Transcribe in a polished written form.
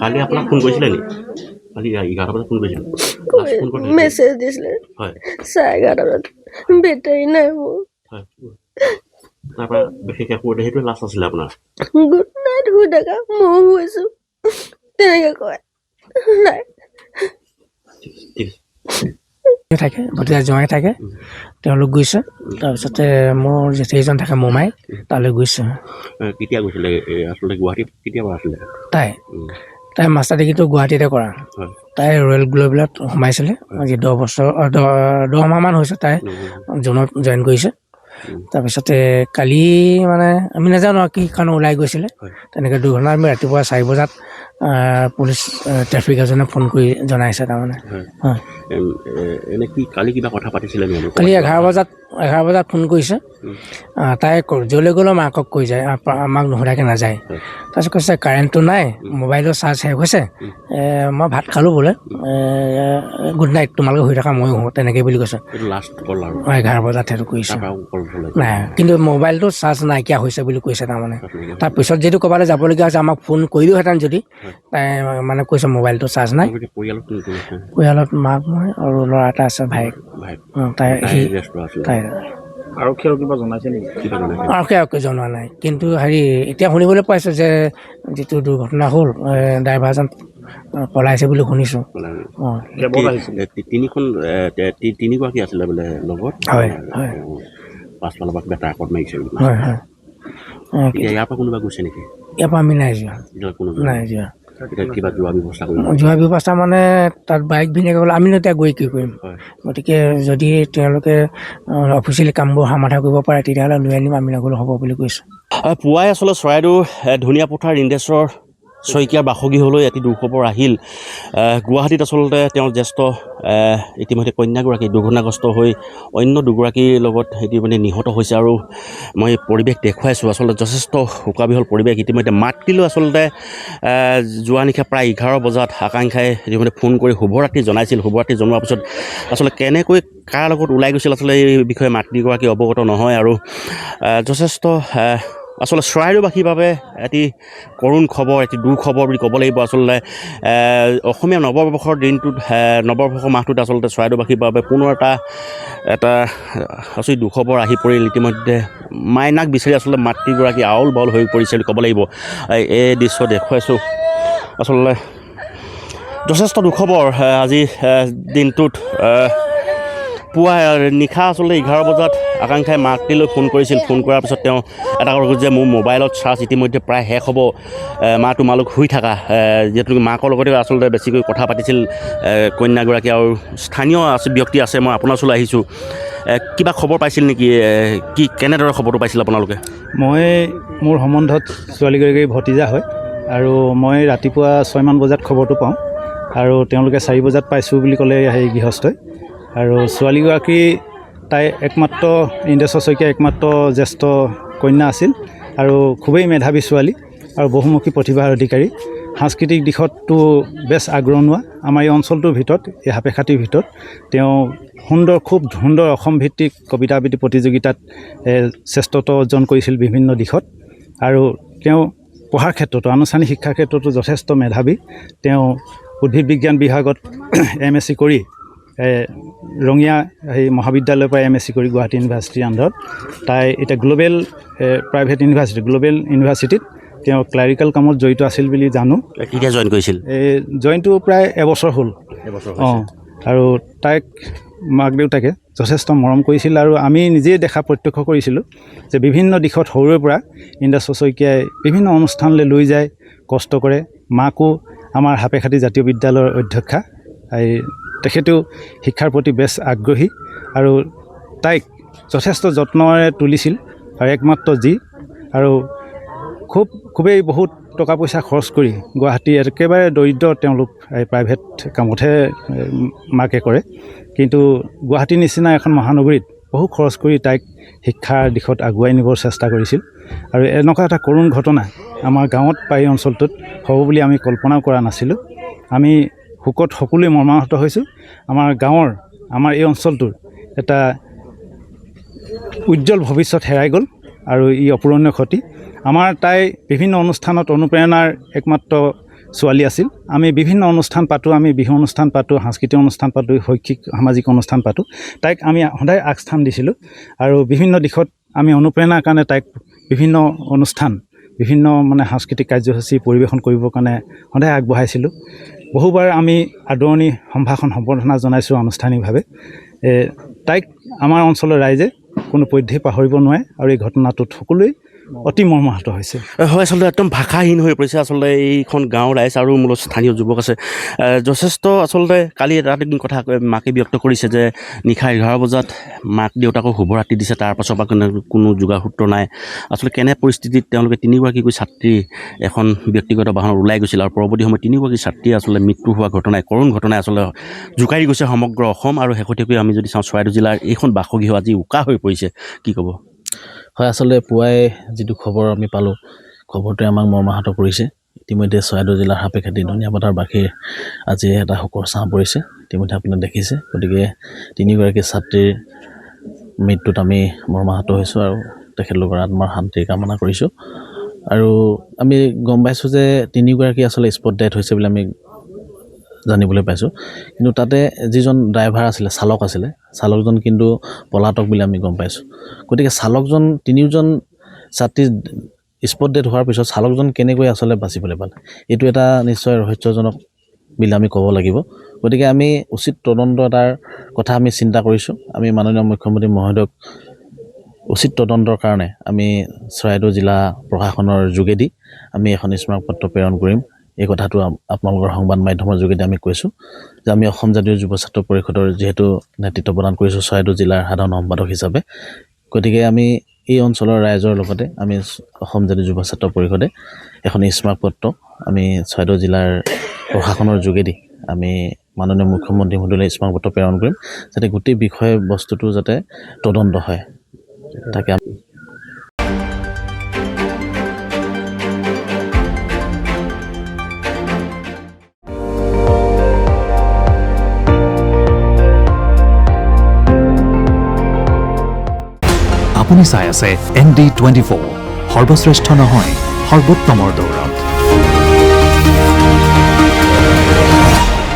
কালি আপোনাক ফোন কৰিছিলে নেকি? কালি 11 বজাত ফোন কৰিছিল। মেছেজ দিছিলে 11:30 বজাত বেটাৰী নাই মোৰ। তাৰপৰা বিশেষকৈ শুৱতে সেইটো লাষ্ট আছিলে আপোনাৰ। গুড নাইট শুই থাকা ময়ো শুইছোঁ তেনেকৈ কয় নাই থাকে ভতিজা জোঁৱাই থাকে তেওঁলোক গৈছে তাৰপিছতে মোৰ জেঠীজন থাকে মোমাই তালৈ গৈছে। কেতিয়া গৈছিলে আচলতে গুৱাহাটীত কেতিয়াবা আছিলে তাই মাষ্টাৰ ডিগ্ৰীটো গুৱাহাটীতে কৰা তাই ৰয়েল গ্ল'বেলত সোমাইছিলে আজি 10 মাহমান হৈছে তাই জুনত জইন কৰিছে। তাৰপিছতে কালি মানে আমি নাজানো কি কাৰণে ওলাই গৈছিলে তেনেকৈ দুৰ্ঘটনা আমি ৰাতিপুৱা 4 বজাত পুলিচ ট্ৰেফিক এজনে ফোন কৰি জনাইছে তাৰমানে। এনে কি কালি কিবা কথা পাতিছিলে নেকি? কালি 11 বজাত ফোন কৰিছে তাই য'লৈ গ'লেও মাকক কৈ যায় আমাক নুসুধাকৈ নাযায়। তাৰপিছত কৈছে কাৰেণ্টটো নাই মোবাইলৰ চাৰ্জ শেষ হৈছে মই ভাত খালোঁ বোলে গুড নাইট তোমালোকে শুই থকা ময়ো শুওঁ তেনেকৈ বুলি কৈছে। 11 বজাত সেইটো কৰিছে নাই কিন্তু মোবাইলটো চাৰ্জ নাইকিয়া হৈছে বুলি কৈছে তাৰমানে। তাৰপিছত যিটো ক'ৰবালৈ যাবলগীয়া হৈছে আমাক ফোন কৰিলোহেঁতেন যদি তাই মানে কৈছে মোবাইলটো চাৰ্জ নাই। পৰিয়ালত মাক মই আৰু ল'ৰা এটা আছে ভাইক তাই আৰক্ষীয়ে কিবা জনাইছে নেকি? আৰক্ষীয়ে জনোৱা নাই কিন্তু এতিয়া শুনিবলৈ পাইছোঁ যে যিটো দুৰ্ঘটনা হ'ল ড্ৰাইভাৰজন পলাইছে বুলি শুনিছোঁ। তিনিগৰাকী আছিলে বোলে লগত হয় হয় পাছফালৰ পৰা কিবা ট্ৰাকত মাৰিছে হয় হয়। ইয়াৰ পৰা কোনোবা গৈছে নেকি? ইয়াৰ পৰা আমি নাই যোৱা যোৱা ব্যৱস্থা মানে তাত বাইক ভিনেগাৰ গ'লে আমিনো এতিয়া গৈ কি কৰিম। গতিকে যদি তেওঁলোকে অফিচিয়েলি কামবোৰ সমাধা কৰিব পাৰে তেতিয়াহ'লে লৈ আনিম আমি নগ'লেও হ'ব বুলি কৈছে। পুৱাই আচলতে চৰাইদেউ ধুনীয়া পথাৰ ইন্দ্ৰেশ্বৰ শইকীয়াৰ বাসগৃহলৈ এটি দুঃখবৰ আহিল। গুৱাহাটীত আচলতে তেওঁৰ জ্যেষ্ঠ ইতিমধ্যে কন্যাগৰাকী দুৰ্ঘটনাগ্ৰস্ত হৈ অন্য দুগৰাকীৰ লগত ইতিমধ্যে নিহত হৈছে আৰু মই পৰিৱেশ দেখুৱাইছোঁ আচলতে যথেষ্ট শোকাবিহল পৰিৱেশ। ইতিমধ্যে মাতৃলৈ আচলতে যোৱা নিশা প্ৰায় 11 বজাত আকাংক্ষাই ইতিমধ্যে ফোন কৰি শুভৰাত্ৰি জনাইছিল। শুভৰাত্ৰি জনোৱাৰ পিছত আচলতে কেনেকৈ কাৰ লগত ওলাই গৈছিল আচলতে এই বিষয়ে মাতৃগৰাকী অৱগত নহয় আৰু যথেষ্ট আচলতে চৰাইদেউবাসীৰ বাবে এটি কৰুণ খবৰ এটি দুখবৰ বুলি ক'ব লাগিব। আচলতে অসমীয়া নৱবৰ্ষৰ দিনটোত নৱবৰ্ষৰ মাহটোত আচলতে চৰাইদেউবাসীৰ বাবে পুনৰ এটা আচলতে দুখবৰ আহি পৰিল। ইতিমধ্যে মাইনাক বিচাৰি আচলতে মাতৃগৰাকী আউল বাউল হৈ পৰিছে বুলি ক'ব লাগিব। এই দৃশ্য দেখুৱাইছোঁ আচলতে যথেষ্ট দুখবৰ আজি দিনটোত। পুৱা নিশা আচলতে 11 বজাত আকাংক্ষাই মাতৃলৈ ফোন কৰিছিল। ফোন কৰাৰ পিছত তেওঁ এটা কৈছিল যে মোৰ মোবাইলত চাৰ্জ ইতিমধ্যে প্ৰায় শেষ হ'ব মা তোমালোক শুই থাকা। যিহেতু মাকৰ লগতে আচলতে বেছিকৈ কথা পাতিছিল কন্যাগৰাকী আৰু স্থানীয় ব্যক্তি আছে। মই আপোনাৰ ওচৰলৈ আহিছোঁ কিবা খবৰ পাইছিল নেকি? কি কেনেদৰে খবৰটো পাইছিল আপোনালোকে? মই মোৰ সম্বন্ধত ছোৱালীগৰাকীৰ ভতিজা হয় আৰু মই ৰাতিপুৱা 6 মান বজাত খবৰটো পাওঁ আৰু তেওঁলোকে 4 বজাত পাইছোঁ বুলি ক'লে সেই গৃহস্থই। আৰু ছোৱালীগৰাকী তাই একমাত্ৰ ইন্দ্ৰেশ্বৰ শইকীয়াৰ একমাত্ৰ জ্যেষ্ঠ কন্যা আছিল আৰু খুবেই মেধাৱী ছোৱালী আৰু বহুমুখী প্ৰতিভাৰ অধিকাৰী। সাংস্কৃতিক দিশততো বেছ আগৰণুৱা। আমাৰ এই অঞ্চলটোৰ ভিতৰত এই সাপেখাতিৰ ভিতৰত তেওঁ খুব সুন্দৰ অসম ভিত্তিক কবিতা আবৃত্তি প্ৰতিযোগিতাত শ্ৰেষ্ঠত্ব অৰ্জন কৰিছিল বিভিন্ন দিশত আৰু তেওঁ পঢ়াৰ ক্ষেত্ৰতো আনুষ্ঠানিক শিক্ষাৰ ক্ষেত্ৰতো যথেষ্ট মেধাৱী। তেওঁ উদ্ভিদ বিজ্ঞান বিভাগত MSc কৰি ৰঙিয়া সেই মহাবিদ্যালয়ৰ পৰা MSc কৰি গুৱাহাটী ইউনিভাৰ্চিটিৰ আণ্ডাৰত তাই এতিয়া গ্ল'বেল প্ৰাইভেট ইউনিভাৰ্চিটি গ্ল'বেল ইউনিভাৰ্চিটিত তেওঁ ক্লাৰিকেল কামত জড়িত আছিল বুলি জানো। কেতিয়া জইন কৰিছিল? জইনটো প্ৰায় এবছৰ হ'ল। আৰু তাইক মাক দেউতাকে যথেষ্ট মৰম কৰিছিল আৰু আমি নিজেই প্ৰত্যক্ষ কৰিছিলোঁ যে বিভিন্ন দিশত সৰুৰে পৰা ইন্দ্ৰেশ্বৰ শইকীয়াই বিভিন্ন অনুষ্ঠানলৈ লৈ যায়, কষ্ট কৰে। মাকো আমাৰ সাপেখাতি জাতীয় বিদ্যালয়ৰ অধ্যক্ষা। তেখেতেও শিক্ষাৰ প্ৰতি বেছ আগ্ৰহী আৰু তাইক যথেষ্ট যত্নৰে তুলিছিল আৰু একমাত্ৰ আৰু খুবেই বহুত টকা পইচা খৰচ কৰি গুৱাহাটী একেবাৰে দৰিদ্ৰ তেওঁলোক প্ৰাইভেট কামতহে মাকে কৰে, কিন্তু গুৱাহাটীৰ নিচিনা এখন মহানগৰীত বহু খৰচ কৰি তাইক শিক্ষাৰ দিশত আগুৱাই নিবৰ চেষ্টা কৰিছিল। আৰু এনেকুৱা এটা কৰুণ ঘটনা আমাৰ গাঁৱত বা এই অঞ্চলটোত হ'ব বুলি আমি কল্পনাও কৰা নাছিলোঁ। আমি শোকত সকলোৱে মৰ্মাহত হৈছোঁ। আমাৰ গাঁৱৰ আমাৰ এই অঞ্চলটোৰ এটা উজ্জ্বল ভৱিষ্যত হেৰাই গ'ল আৰু ই অপূৰণীয় ক্ষতি। আমাৰ তাই বিভিন্ন অনুষ্ঠানত অনুপ্ৰেৰণাৰ একমাত্ৰ ছোৱালী আছিল। আমি বিভিন্ন অনুষ্ঠান পাতোঁ, আমি বিহু অনুষ্ঠান পাতোঁ, সাংস্কৃতিক অনুষ্ঠান পাতোঁ, শৈক্ষিক সামাজিক অনুষ্ঠান পাতোঁ। তাইক আমি সদায় আগস্থান দিছিলোঁ আৰু বিভিন্ন দিশত আমি অনুপ্ৰেৰণাৰ কাৰণে তাইক বিভিন্ন অনুষ্ঠান, বিভিন্ন সাংস্কৃতিক কাৰ্যসূচী পৰিৱেশন কৰিবৰ কাৰণে সদায় আগবঢ়াইছিলোঁ। বহুবাৰ আমি আদৰণি সম্ভাষণ সম্বৰ্ধনা জনাইছোঁ আনুষ্ঠানিকভাৱে। তাইক আমাৰ অঞ্চলৰ ৰাইজে কোনো পধ্যেই পাহৰিব নোৱাৰে আৰু এই ঘটনাটোত সকলোৱে অতি মৰ্মাহত হৈছে। হয়, আচলতে একদম ভাষাহীন হৈ পৰিছে আচলতে এইখন গাঁৱৰ ৰাইজ আৰু মূলত স্থানীয় যুৱক আছে যথেষ্ট। আচলতে কালি এটা কথা মাকে ব্যক্ত কৰিছে যে নিশা 11 বজাত মাক দেউতাকক শুভৰাত্ৰি দিছে, তাৰপাছৰ পৰা কোনো যোগাসূত্ৰ নাই। আচলতে কেনে পৰিস্থিতিত তেওঁলোকে 3গৰাকীকৈ ছাত্ৰী এখন ব্যক্তিগত বাহনত ওলাই গৈছিল আৰু পৰৱৰ্তী সময়ত 3গৰাকী ছাত্ৰীয়ে আচলতে মৃত্যু হোৱা ঘটনাই, কৰুণ ঘটনাই আচলতে জোকাৰি গৈছে সমগ্ৰ অসম। আৰু শেহতীয়াকৈ আমি যদি চাওঁ চৰাইদেউ জিলাৰ এইখন বাসগৃহ আজি উকা হৈ পৰিছে, কি ক'ব? হয়, আচলতে পুৱাই যিটো খবৰ আমি পালোঁ, খবৰটোৱে আমাক মৰ্মাহত কৰিছে। ইতিমধ্যে চৰাইদেউ জিলাৰ সাপেখাতি ধনিয়াপথাৰ বাসীৰ আজি এটা শোকৰ ছাঁ পৰিছে, ইতিমধ্যে আপুনি দেখিছে। গতিকে 3গৰাকী ছাত্ৰীৰ মৃত্যুত আমি মৰ্মাহত হৈছোঁ আৰু তেখেতলোকৰ আত্মাৰ শান্তিৰ কামনা কৰিছোঁ। আৰু আমি গম পাইছোঁ যে 3গৰাকী আচলতে স্পট ডেথ হৈছে বুলি আমি জানিবলৈ পাইছোঁ। কিন্তু তাতে যিজন ড্ৰাইভাৰ আছিলে, চালক আছিলে, চালকজন কিন্তু পলাতক বুলি আমি গম পাইছোঁ। গতিকে চালকজন 3জন ছাত্ৰী স্পট ডেথ হোৱাৰ পিছত চালকজন কেনেকৈ আচলতে বাচিবলৈ পালে, এইটো এটা নিশ্চয় ৰহস্যজনক বুলি আমি ক'ব লাগিব। গতিকে আমি উচিত তদন্ত এটাৰ কথা আমি চিন্তা কৰিছোঁ। আমি মাননীয় মুখ্যমন্ত্ৰী মহোদয়ক উচিত তদন্তৰ কাৰণে আমি চৰাইদেউ জিলা প্ৰশাসনৰ যোগেদি আমি এখন স্মাৰকপত্ৰ প্ৰেৰণ কৰিম। এই কথাটো আপোনালোকৰ সংবাদ মাধ্যমৰ যোগেদি আমি কৈছোঁ যে আমি অসম জাতীয় যুৱ ছাত্ৰ পৰিষদৰ যিহেতু নেতৃত্ব প্ৰদান কৰিছোঁ চৰাইদেউ জিলাৰ সাধাৰণ সম্পাদক হিচাপে। গতিকে আমি এই অঞ্চলৰ ৰাইজৰ লগতে আমি অসম জাতীয় যুৱ ছাত্ৰ পৰিষদে এখন স্মাৰকপত্ৰ আমি চৰাইদেউ জিলাৰ প্ৰশাসনৰ যোগেদি আমি মাননীয় মুখ্যমন্ত্ৰী মহোদয়লৈ স্মাৰকপত্ৰ প্ৰেৰণ কৰিম, যাতে গোটেই বিষয় বস্তুটো যাতে তদন্ত হয়। তাকে আপুনি চাই আছে ND24, সৰ্বশ্ৰেষ্ঠ নহয় সৰ্বোত্তমৰ দৌৰা।